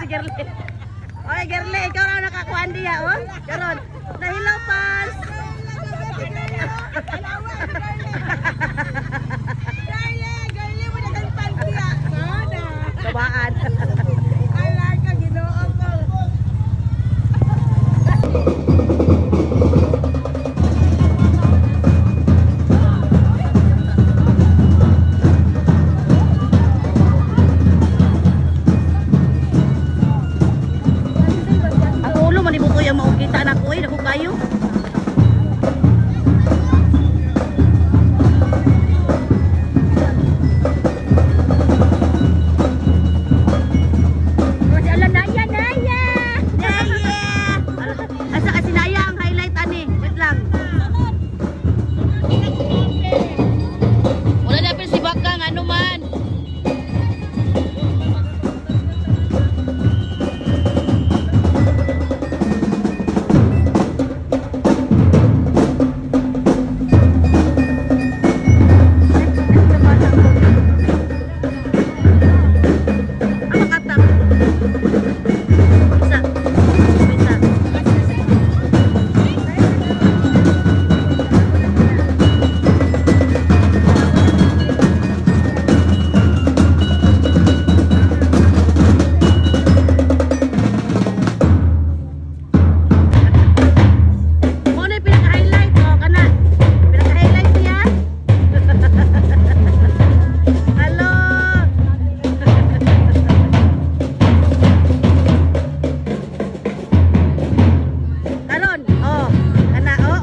si Gerle. Oy, Gerle, ikaw raw nakakuan diya, oh. Karon, nahilaw pas. Garle mo na kang pantiya. Sana. Kabaan. Ala ka, ginoo ko. Ang ulo manibuto yung maukita na ko, dako kayo. Asa kasi naya ang highlight ani. Wait lang. Wala na pero si Bakang ano man. Ang makatang. Isa. Isa. Mo na yung pinaka-highlight mo, kana. Pinaka-highlight niya. Hello. Karon, oh. Kana, oh.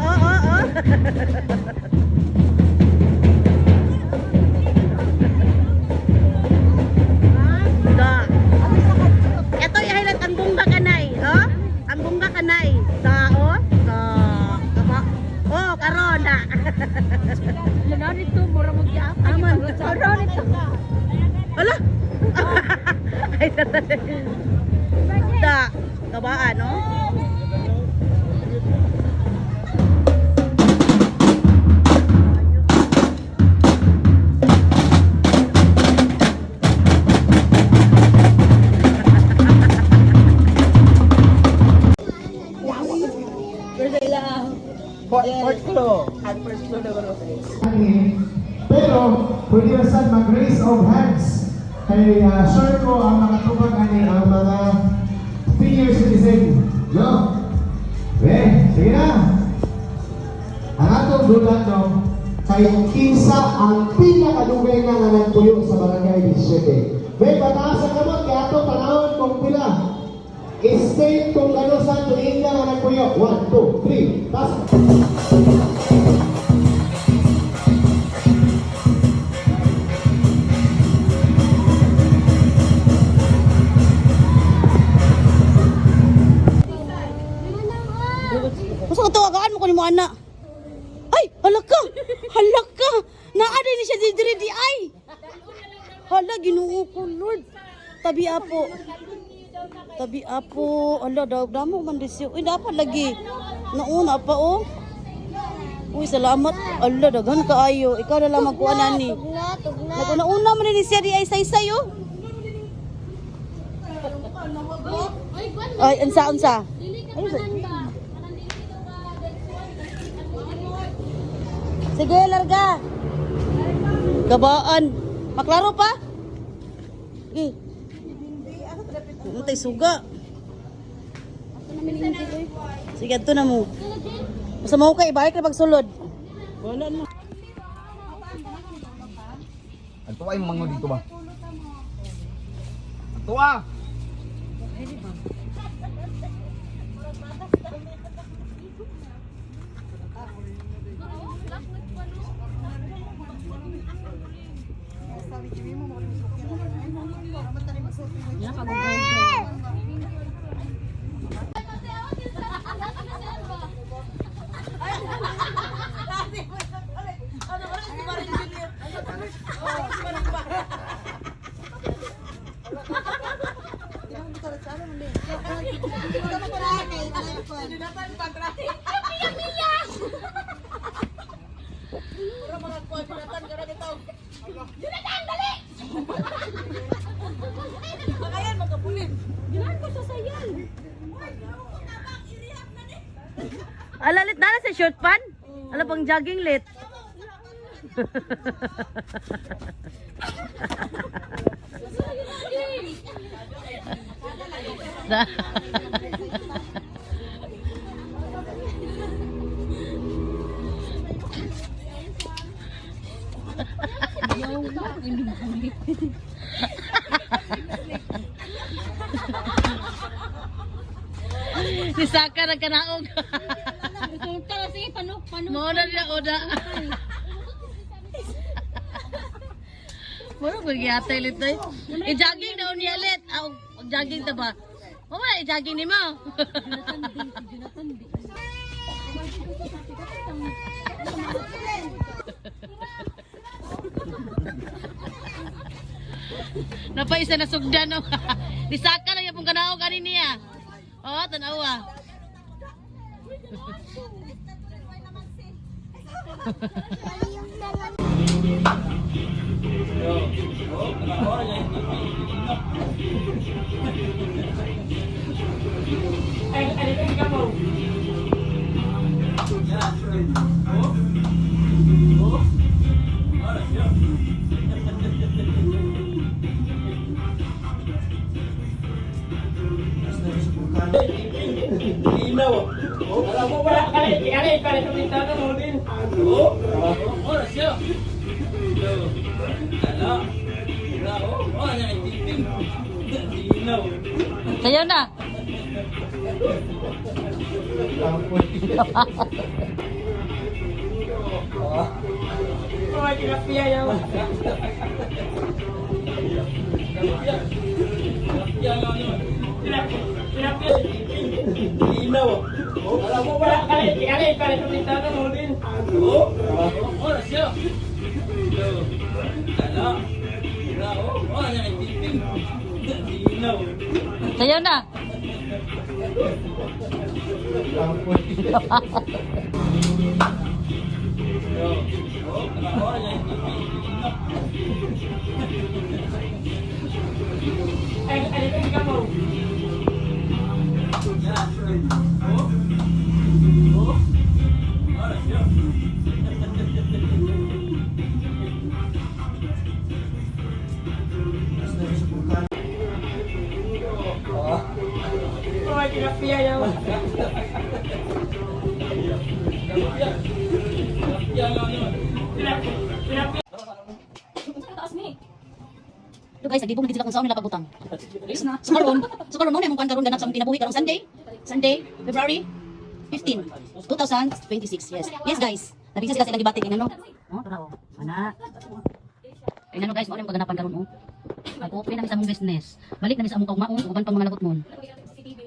Da. Ito yung highlight ang bungga kanay, oh. Ang bungga kanay. Da, oh. Da. Kaba. Oh, karon da. Lalo nito, mura mo kaya. Aman. Lalo nito. Wala. Ay, da. Kabaan, no? Pero, pwede na saan mag-raise of hands. Kay sure ko ang mga tubag ani ang mga senior citizen. No? Okay, sige na. Ang atong dulan no, kay kinsa ang pinakadugay nga nga nagpuyo sa barangay 17. May bataas ang kamot, kaya ato tanawon kung pila. State kung ano sa tuwing nga nagpuyo. 1, 2, 3. Tas. Gusto ko tawagaan mo ko ni mo anak. Ay, halaka. Halaka. Naada ni siya diri di ay. Hala Ginoo ko Lord. Tabi apo. Tabi apo. Ala damo man disyo. Uy dapat lagi. Nauna pa oh. Uy salamat. Ala daghan kaayo. Ikaw na lang magkuan ani. Naguna-una man ni siya di ay saysay oh. Ay, unsa? Ay, sige, larga. Gabaan. Maklaro pa? Sige. Matay suga. Sige, ito na mo. Basta mo kayo, ibalik na pagsulod. Wala na. Ang tuwa yung mango dito ba? Ang tuwa! Ayan, magkapulit. Alalit na sa short pan? Ala pang jogging lit. Da. Si Saka nagkanaog. Resulta kasi panok. Mo na niya oda. Moro ko giyatay lito. I-jogging na unya lit. Jogging ta ba? O ba i-jogging ni mo? Napaisa na sugdan no. Di Saka lang yung kanaog ani niya. Oh, tanawa. Alam mo ba, kali kumita na mo din. Oo. Oras siya. Ala. Oh, ano yung titing? Dinaw. Sayo na. Oh, tilapia yaw. Tilapia. Dinaw. Alam mo ba, kali kumita na mo din. Oo. Oras siya. Ala. Oh, ano yung titing? Dinaw. Sayo na. Oh, tilapia yaw. Ito guys, nagdibong gid sila kung saan nila pagutang. So karon mo na mong kan karon ganap sa mong kinabuhi karong Sunday, February 15, 2026. Yes. Yes guys. Nabisa sila silang gibati ingano. Oh, tara oh. Ana. Ingano guys, mo na kaganapan karon oh. Mag-open na sa mong business. Balik na sa among kaugmaon, uban pang mga lagot mon.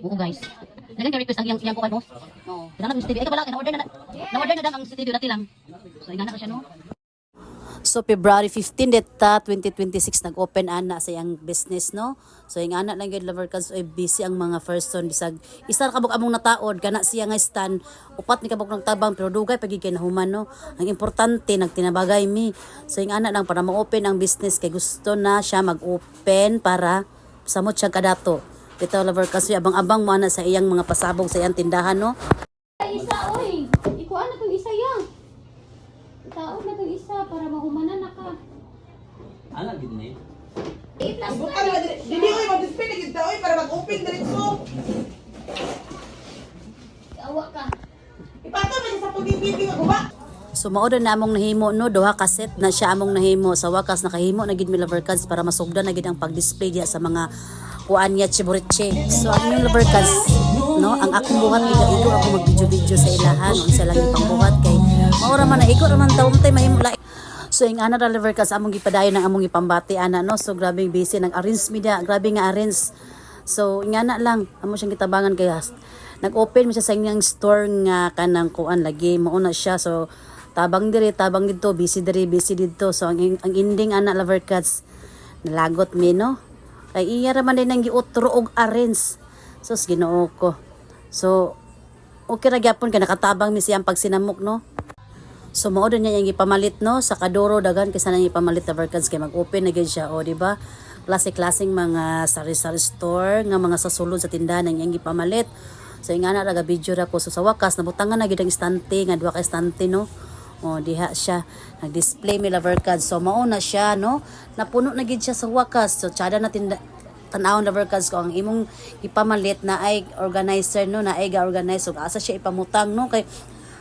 Oo guys. Nagan ka request ang iyang kuan no. Oh, kinahanglan sa TV. Ito pala na-order na ang studio dati lang. So ingana ka siya no. So February 15 data 2026 nag-open ana sa iyang business no. So yung anak lang gyud lover cause busy ang mga person bisag isa ra kabog among nataod kana siya nga stand upat ni kabog ng tabang pero dugay pagig kay nahuman no. Ang importante nagtinabagay mi. So yung anak lang para ma-open ang business kay gusto na siya mag-open para samot siya kadato. Dito lover cause abang-abang mo ana sa iyang mga pasabog sa iyang tindahan no. Isa, oy. Ikuan na itong isa yan. Taon na itong isa para mahumanan na ka. Ana gid ni. Itas na. Bukan nga dili oy mag-display na kita oy para mag-open diretso. Awa ka. Ipato man sa pagbibi nga guba. So maodo na among nahimo no duha ka set na siya among nahimo sa wakas nakahimo na gid mi lover cards para masugdan na gid ang pag-display diya sa mga kuan niya chiburitche. So ang inyong lover cards no ang akong buhat igo ako mag-video sa ilahan unsa lang ipangbuhat kay maura man na igo ra man taon tay mahimo la. So ing ana ra lover cards among gipadayon ng among ipambati ana no. So grabe busy nag arrange media grabe nga arrange. So ingana lang amo siyang gitabangan kay nag-open mi siya sa inyang store nga kanang kuan lagi mauna siya. So tabang dito busy dito. So ang ending ana lover cards nalagot mi no. Kay iya ra man din ang giutro og arrange. So Ginoo ko. So okay ra gyapon kay nakatabang mi siyang pagsinamok no. So mao din niya yung ipamalit no sa kadoro dagan kaysa nang ipamalit lover cards kay mag-open na gyud siya o di ba? klase-klaseng mga sari-sari store nga mga sasulod sa tindahan ng iyang gipamalit. So nga na raga video ra ko, so sa wakas nabutangan na gid ang istante nga duha ka istante no. O diha siya nag-display mi lover cards. So mao na siya no, napuno na gid siya sa wakas. So tsada na tanawon lover cards ko ang imong ipamalit na ay organizer no, na ay ga-organize, so asa siya ipamutang no, kay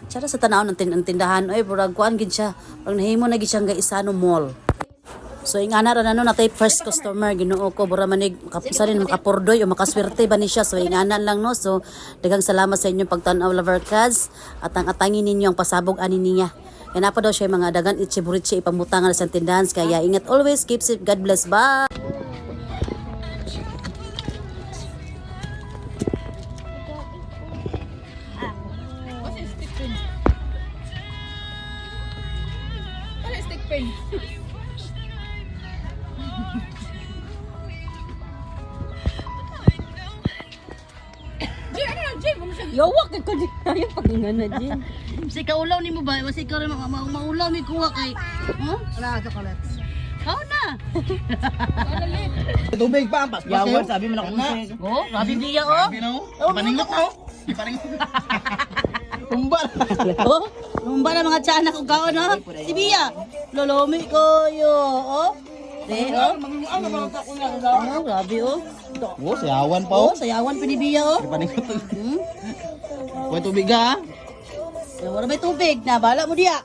tsara sa tanaw ng tindahan ay burag kuan gid siya, pag nahimo na gid siya nga isa no mall. So ingana ra na no, natay first customer Ginoo ko, bura manig makapusarin makapurdoy o makaswerte ba ni siya. So ingana lang no. So daghang salamat sa inyong pagtan-aw lover cards, at ang atangin ninyo ang pasabog ani niya. Kaya na pa daw siya mga dagan itchiburitsi ipamutangan sa tindahan, kaya ingat always, keep safe, God bless, bye. Yawak ka di kaya pagingan na Jin. Si kaulaw ni mo ba? Wasi ka rin maulaw mi kuha kay. Huh? Wala ka chocolates. Kao na. Tubig pa, ampas. Yawan, sabi mo na kung Oh, sabi niya oh. Paningot na, Paningot. Tumbal. Oh, lumba na mga tiyanak ko kao no. Si Bia, lolomi ko yo. Oh. De, oh. Oh, grabe oh. Oh, sayawan pa, Oh, sayawan pa ni Bia oh. Paningot. Hmm? Kuha tubig ka, ha? Wala may tubig na, bala mo diya.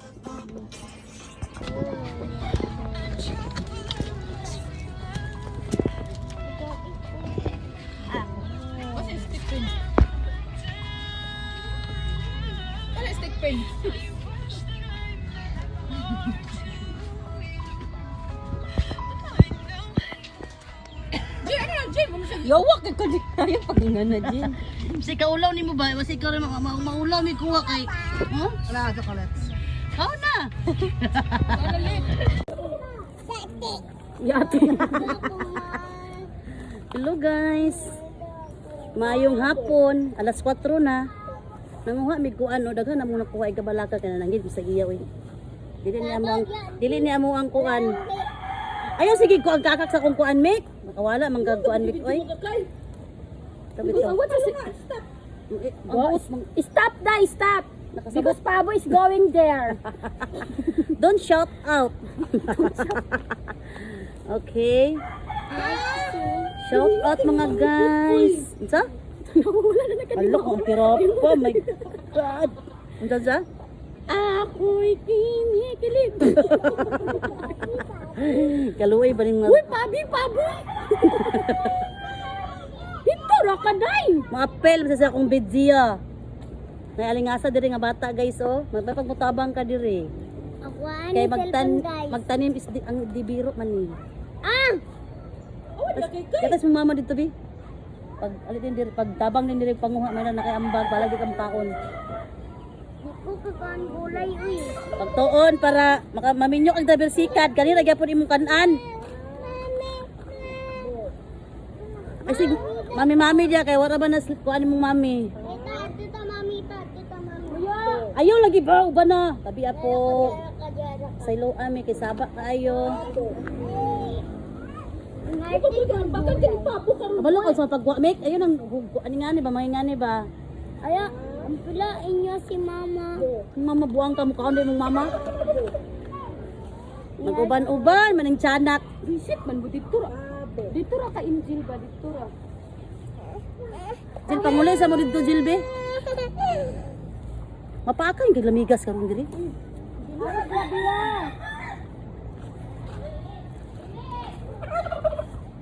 Yawak ka di kaya pagingan na Jin. Si kaulaw ni mo ba? Wasi ka rin maulaw mi kuha kay. Huh? Wala ka chocolates. Kao na. Yati. Hello guys. Mayong hapon, alas 4 na. Nanguha mi kuan o daghan na mo nakuha ay kabalaka kana nangid sa giyaw. Dili ni amo ang kuan. Ayaw sige ko ang kakak sa kong kuan make. Makawala man gag kuan make oy. Tabi to. Stop da, stop. Because Pabo is going there. Don't shout out. Okay. Shout out mga guys. Unsa? Alok ang pirapa. My God. Unsa sa? Ako'y kinikilig. Kaluoy ba ning mga Uy, Pabo. Ito ra ka day. apel sa akong bidya. May alingasa diri nga bata guys oh. Magpapagmutabang ka diri. Kay magtanim is ang dibiro man ni. Ah! Katas mo mama dito bi. Pag alitin diri pag tabang din diri panguha man na kay ambag balagi kang paon. Kukukan gulay uy. Pagtuon para maminyok ang diversikad kanina gyapon imong kanan. Ay sig mami dia kay wala ba na kuan imong mami. Tita mami. Ayaw lagi ba uban na. Tabi apo. Sa ilo ami kay sabak kaayo. Bakit din Pabo ka? Kabalo ka sa pagwa make ayun ang ani nga ni ba mangingani ba. Aya, ang pula inyo si mama. Kung mama buang ka mukha hindi mong mama. Nag-uban-uban maning tiyanak. Visit man mo dito ra. Dito ra ka Injil ba dito ra? Jil pangulay sa mo dito Jilbe. Mapaakan kay lamigas karon diri.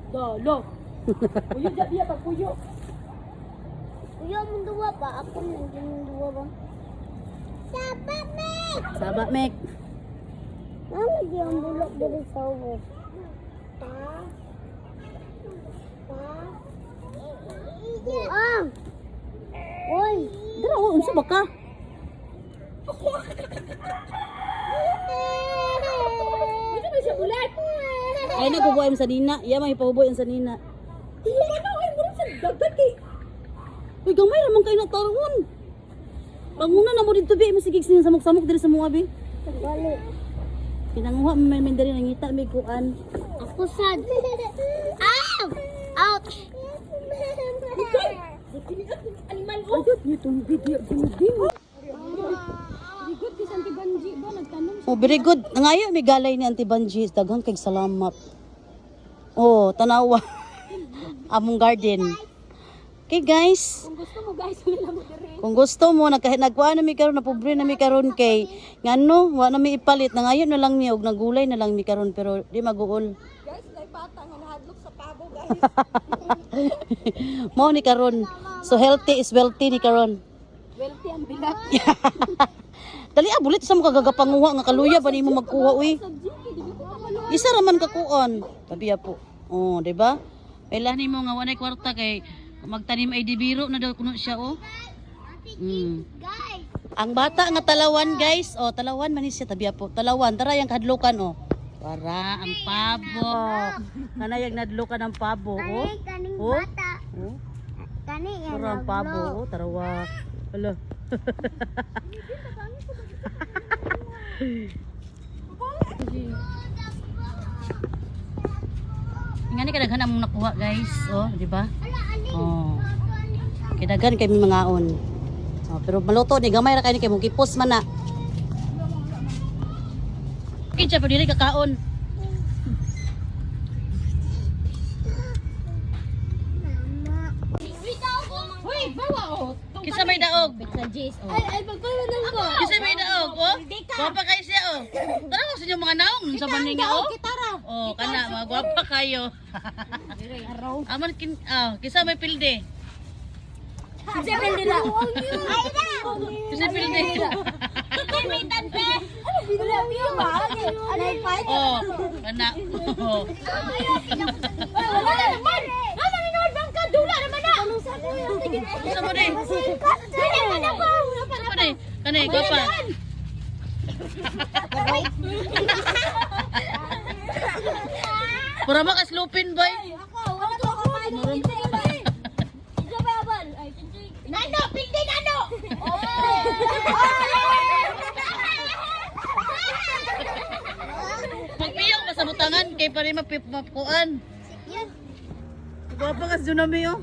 Dalo. Puyo dia pa puyo. Kuya, mong duwa pa. Ako nandiyan mong duwa ba? Saba mek. Nalagi ang bulok dari sa ubo. Ah! Uy! Dara o unsa ba ka? Ito ba siya ulit? Ay nagbubuhay sa nina. Iya may pabubuhay sa nina. Ano ay mo sa dagat kay. Uy gamay ra man kay na taron. Panguna na mo dito bi mo sige sa samok-samok diri sa mga bi. Bali. Pinanguha man diri nangita may kuan. Ako sad. Animal oh. Ayot nitong video gumiding. Bigot kay Santi Banji ba nagtanong siya. Oh, very good. Ngayon may galay ni Auntie Banji. Daghang kay salamat. Oh, tanawa. Among garden. Okay guys. Kung gusto mo guys, wala mo dire. Kung gusto mo nagkuha na mi karon na pobre na mi karon kay ngano wa na mi ipalit na ngayon na lang mi og nagulay na lang mi karon pero di maguol. Guys, dahil bata nga nahadlok sa pabo, guys. Mao ni karon. So healthy is wealthy ni karon. Wealthy ang bigat. Dali bulit sa mo kagagapanguha nga kaluya ba nimo magkuha uy. Isa ra man kakuon. Tabi po. Oh, di ba? Pela nimo nga walay kwarta kay magtanim ay dibiro na daw kuno siya oh. Guys, Ang bata nga talawan guys, oh talawan man ni siya tabi po. Talawan tara yang kadlukan oh. Para ang pabo. Kanayag nadlukan ang pabo oh. kaning Oh. bata. Oh. Kani yan. Para ang pabo oh, tarawa. Hala. Ngani ka daghan among nakuha guys, oh, di ba? Oh. Kidaghan kay mga on. Oh, pero maluto ni gamay ra kay ni kay mong kipos man na. Kinsa pa dili kakaon. Hoy, bawa oh. Kinsa may daog? Sa Jis oh. Ay, magkaroon ko. Kinsa may daog, oh? Gwapa kay siya, oh. Tara mo sa inyo mga naong sa baninga, oh. Kitara. Oh, kana mga gwapa kayo. Aman kinsa may pilde? Sa Pindira. Kinsa pilde? May tante. Ano binulong yun ba? Anay fight. Oh, kana. Oh. Wala na naman. Ano nanood bang ka? Dula naman na. Kinsa mo din? Hindi man ako. Kinsa mo din? Kanay gwapa. Pura ba kaslupin boy? Wala to ako pa. Nano, pindi nano. Magpiyong pa sa butangan kay pa rin mapuan. Gwapa ka tsunami oh.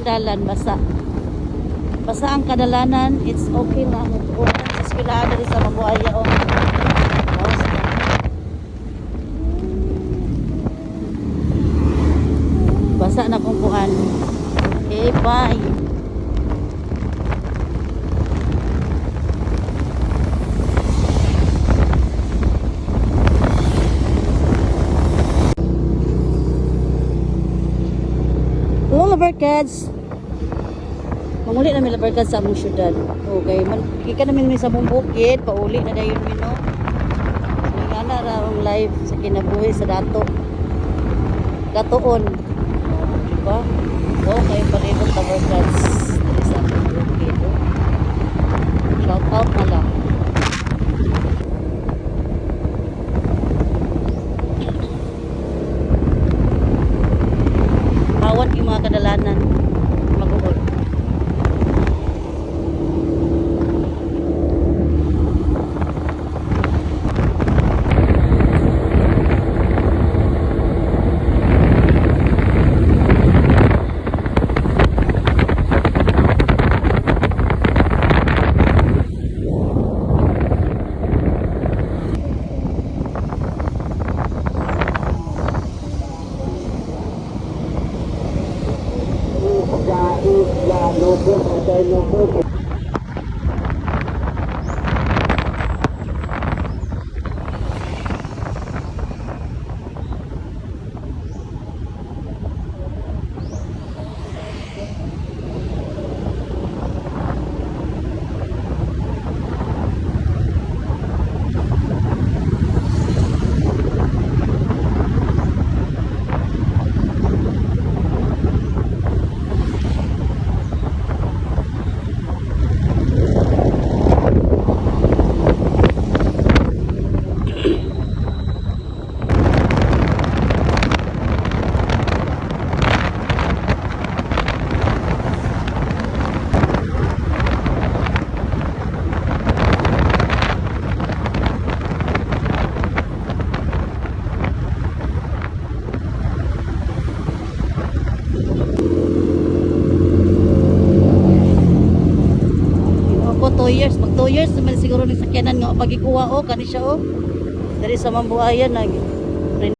Dalan basa. Basa ang kadalanan, it's okay lang. Uwan sa eskwelahan dali sa Mabuaya oh. Basa na kung kuan. Okay, bye. Hello, Lovercats! Manguli namin Lovercats sa among syudad. Okay, kika namin sa among bukid, pauli na dayon mi no. So, nga na ang live sa kinabuhi sa dato. Datoon. Diba? Okay, palibot Lovercats. ko 2 years. Mag 2 years naman siguro ni sakyanan nga pagikuha o kani siya o. Dari sa Mambuayan nag